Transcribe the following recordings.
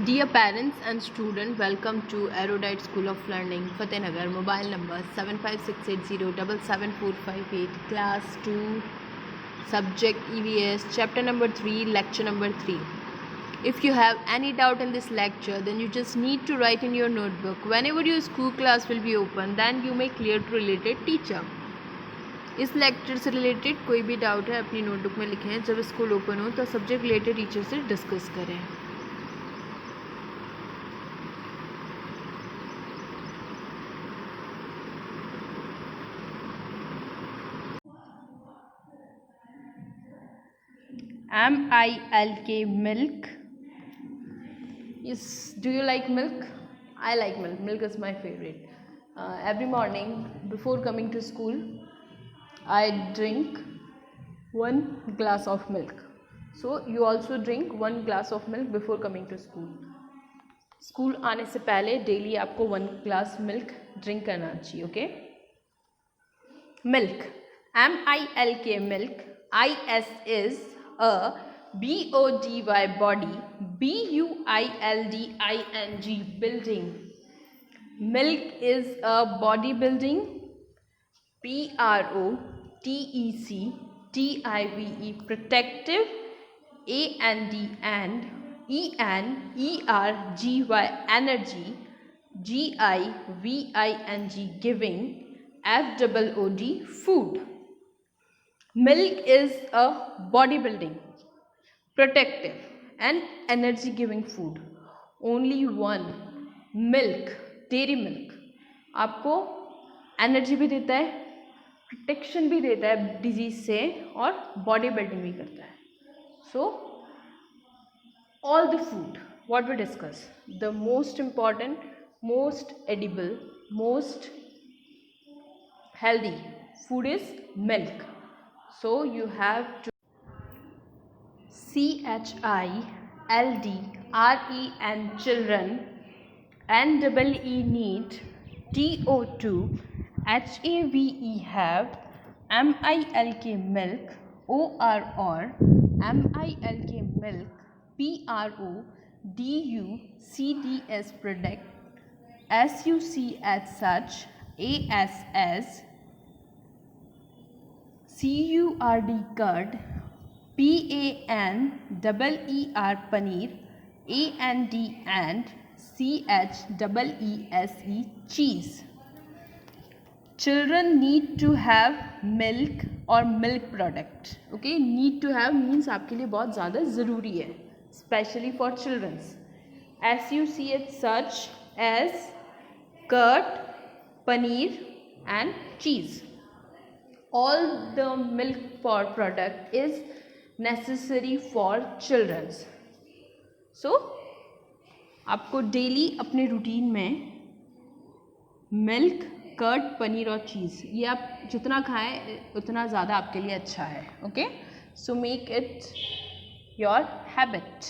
Dear parents and students, welcome to Erudite School of Learning, Fatehnagar. Mobile number 7568077458. Class 2, Subject EVS, Chapter number 3, Lecture number 3. If you have any doubt in this lecture, then you just need to write in your notebook. Whenever your school class will be open, then you may clear to related teacher. इस lecture से related कोई भी doubt है अपनी notebook में लिखें. जब school open हो तो सब्जेक्ट रिलेटेड टीचर से डिस्कस करें. MILK, milk. Yes, do you like milk? I like milk. Milk is my favorite. Every morning before coming to school, I drink 1 glass of milk. So you also drink 1 glass of milk before coming to school. School आने से पहले daily आपको 1 glass milk drink करना चाहिए. Okay. Milk, MILK, milk. IS is a BODY body, BUILDING building. Milk is a body building, PROTECTIVE protective, and ENERGY energy, GIVING giving, FOOD food. Milk is a bodybuilding, protective and energy giving food. Only one milk, dairy milk, आपको energy भी देता है, protection भी देता है disease से और body building भी करता है. सो all the food what we discuss, the most important, most edible, most healthy food is milk. So you have to CHILDREN children, NEE need, TO2 HAVE have, MILK milk, OR MILK milk, PRODUCDS product, SUCH such, ASS, CURD curd, PANEER paneer, AND and CHEESE cheese. Children need to have milk or milk product. Okay, need to have means आपके लिए बहुत ज़्यादा ज़रूरी है, especially for children's. SUCH such as curd, paneer and cheese. All the milk for product is necessary for children's. So आपको daily अपने routine में milk, curd, paneer और चीज़ ये आप जितना खाएं उतना ज़्यादा आपके लिए अच्छा है. Okay, so make it your habit.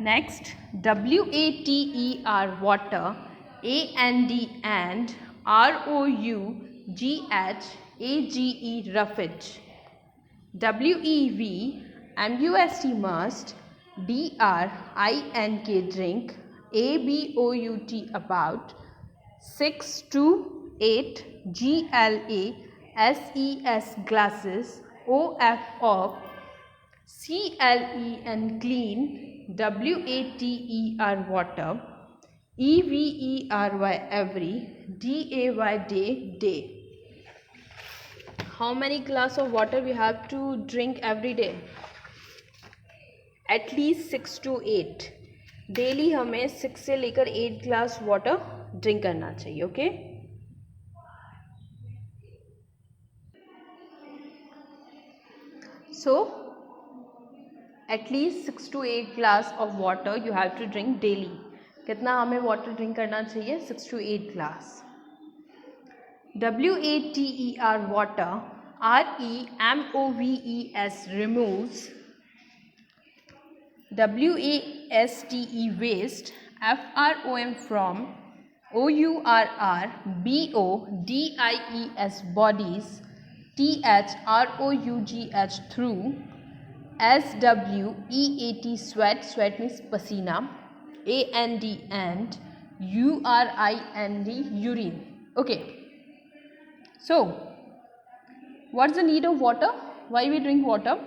Next, WATER water, AND ROUGHAGE roughage, WEV MUST must, DRINK drink, ABOUT about, 6 to 8 GLASES glasses, OF off, CLEN clean, WATER water, EVERY every, DAY day. How many glass of water we have to drink every day? At least 6 to 8. Daily हमें 6 से लेकर 8 glass water drink करना चाहिए. Okay. So at least 6 to 8 glass of water you have to drink daily. कितना हमें water drink करना चाहिए? 6 to 8 glass. WATER water, REMOVES removes, WASTE waste, FROM from, OURR BODIES, THROUGH through, SWEAT sweat, sweat means pasina, AND and URIND urine. Okay, so what's the need of water? Why we drink water?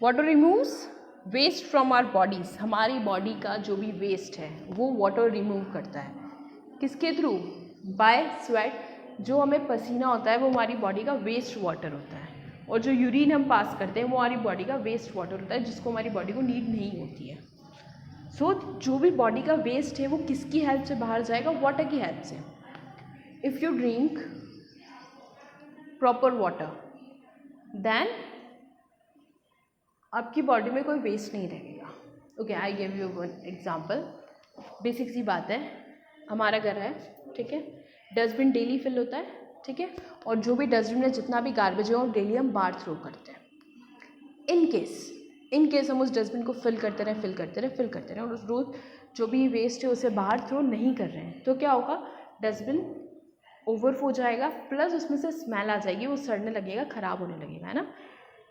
Water removes waste from our bodies. हमारी body का जो भी waste है वो water remove करता है. किसके through? Bye sweat. जो हमें पसीना होता है वो हमारी बॉडी का वेस्ट वाटर होता है, और जो यूरिन हम पास करते हैं वो हमारी बॉडी का वेस्ट वाटर होता है, जिसको हमारी बॉडी को नीड नहीं होती है. सो जो भी बॉडी का वेस्ट है वो किसकी हेल्प से बाहर जाएगा? वाटर की हेल्प से. If you drink proper water then आपकी बॉडी में कोई वेस्ट नहीं रहेगा. Okay, I give you one example. Basic सी बात है, हमारा घर है, ठीक है, डस्टबिन डेली फिल होता है, ठीक है, और जो भी डस्टबिन में जितना भी गार्बेज है वो डेली हम बाहर थ्रो करते हैं. इन केस हम उस डस्टबिन को फिल करते रहें और उस रोज़ जो भी वेस्ट है उसे बाहर थ्रो नहीं कर रहे हैं, तो क्या होगा? डस्टबिन ओवरफ्लो हो जाएगा, प्लस उसमें से स्मेल आ जाएगी, वो सड़ने लगेगा, ख़राब होने लगेगा, है ना.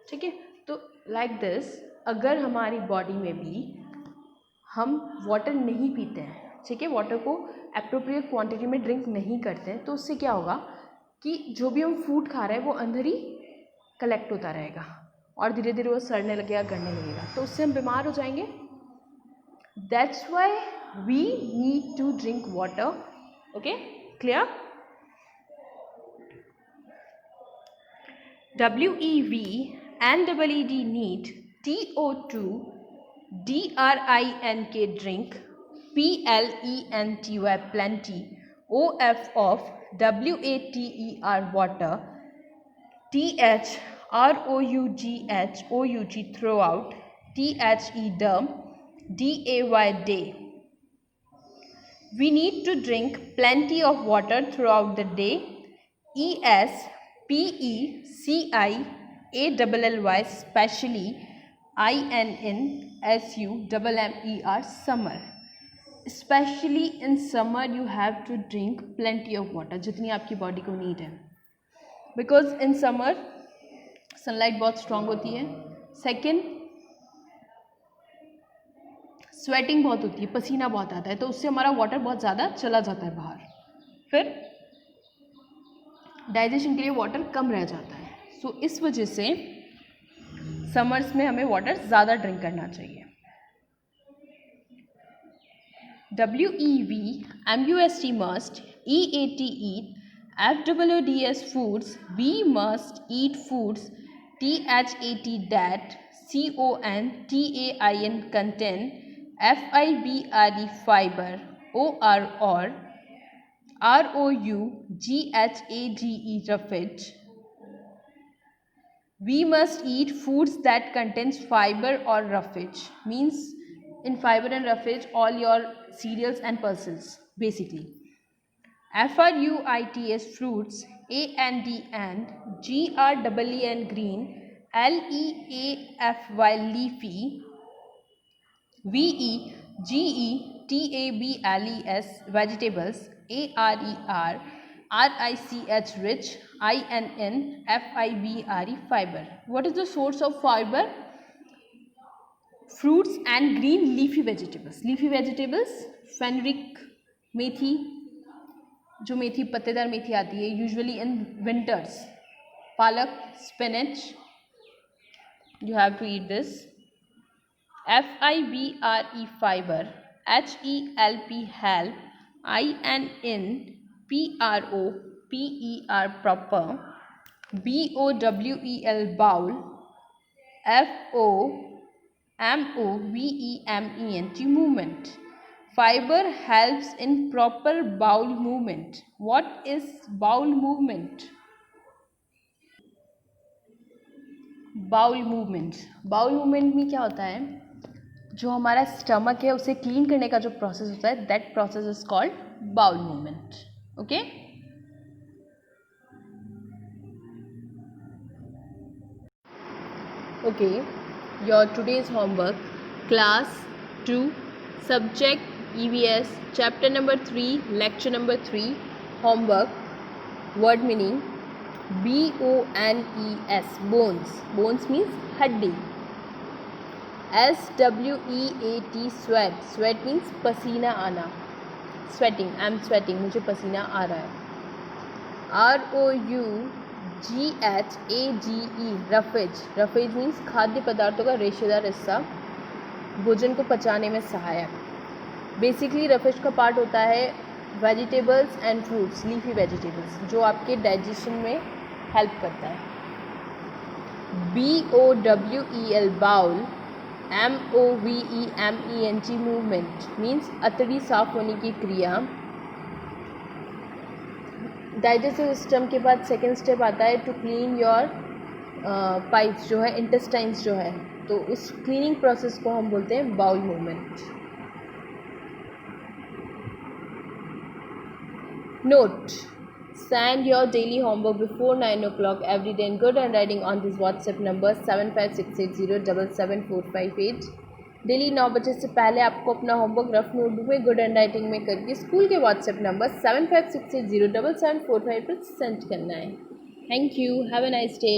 ठीक है, तो लाइक दिस अगर हमारी बॉडी में भी हम वाटर नहीं पीते हैं, ठीक है, वाटर को एप्रोप्रिएट क्वांटिटी में ड्रिंक नहीं करते हैं, तो उससे क्या होगा कि जो भी हम फूड खा रहे हैं वो अंदर ही कलेक्ट होता रहेगा और धीरे धीरे वो सड़ने लगेगा, गलने लगेगा, तो उससे हम बीमार हो जाएंगे. That's why we need to drink water. Okay, clear? WEV and EED need TO2 DRINK drink PLENTY plenty OF of WATER water TH ROUGH throughout THE DAY day. We need to drink plenty of water throughout the day. SPECIALLY specially INNSUMMER summer. Especially in summer you have to drink plenty of water, जितनी आपकी body को need है, because in summer sunlight बहुत strong होती है. Second, sweating बहुत होती है, पसीना बहुत आता है, तो उससे हमारा वाटर बहुत ज़्यादा चला जाता है बाहर. फिर डाइजेशन के लिए वाटर कम रह जाता है. सो इस वजह से समर्स में हमें वाटर ज़्यादा ड्रिंक करना चाहिए. WEV MUST must, EAT eat, FWDS foods, we must eat foods, THAT that, CONTAIN contain, FIBRE fiber, OR or, ROUGHAGE roughage. We must eat foods that contains fiber or roughage. Means in fiber and roughage all your cereals and pulses basically. FRUITS fruits, AND and GREEN green, LEAFY leafy, VEGETABLES vegetables, ARER RICH rich, INNFIBRE fiber. What is the source of fiber? Fruits and green leafy vegetables. Leafy vegetables, fenugreek, मेथी, जो मेथी पत्तेदार मेथी आती है usually in winters, पालक, spinach, you have to eat this. FIBRE fiber, HELP help, INNPROPER proper, BOWEL bowl, FOMOVEMENT movement. Fiber helps in proper bowel movement. What is bowel movement? Bowel movement में क्या होता है, जो हमारा stomach है उसे clean करने का जो प्रोसेस होता है, that process is called bowel movement. Okay, okay, your today's homework, class 2 subject EVS chapter number 3 lecture number 3 homework. Word meaning BONES, bones means हड्डी. SWEAT sweat. Sweat means पसीना आना. Sweating. I'm sweating. मुझे पसीना आ रहा है. ROUGHAGE roughage. Roughage means खाद्य पदार्थों का रेशेदार हिस्सा, भोजन को पचाने में सहायक. बेसिकली रफेज का पार्ट होता है vegetables and fruits, leafy vegetables, जो आपके डाइजेशन में हेल्प करता है. BOWEL bowel. MOVEMENT movement means अतड़ी साफ होने की क्रिया. डाइजेस्टिव सिस्टम के बाद सेकेंड स्टेप आता है टू क्लीन योर पाइप्स, जो है इंटेस्टाइन्स जो है, तो उस क्लीनिंग प्रोसेस को हम बोलते हैं bowel movement. Note: send your daily homework before 9 o'clock every day in good handwriting on this WhatsApp number 7568077458. Daily 9 बजे से पहले आपको अपना होमवर्क रफ नोटबुक में गुड हैंडराइटिंग में करके स्कूल के व्हाट्सएप नंबर 7568077458 पर सेंड करना है. Thank you. Have a nice day.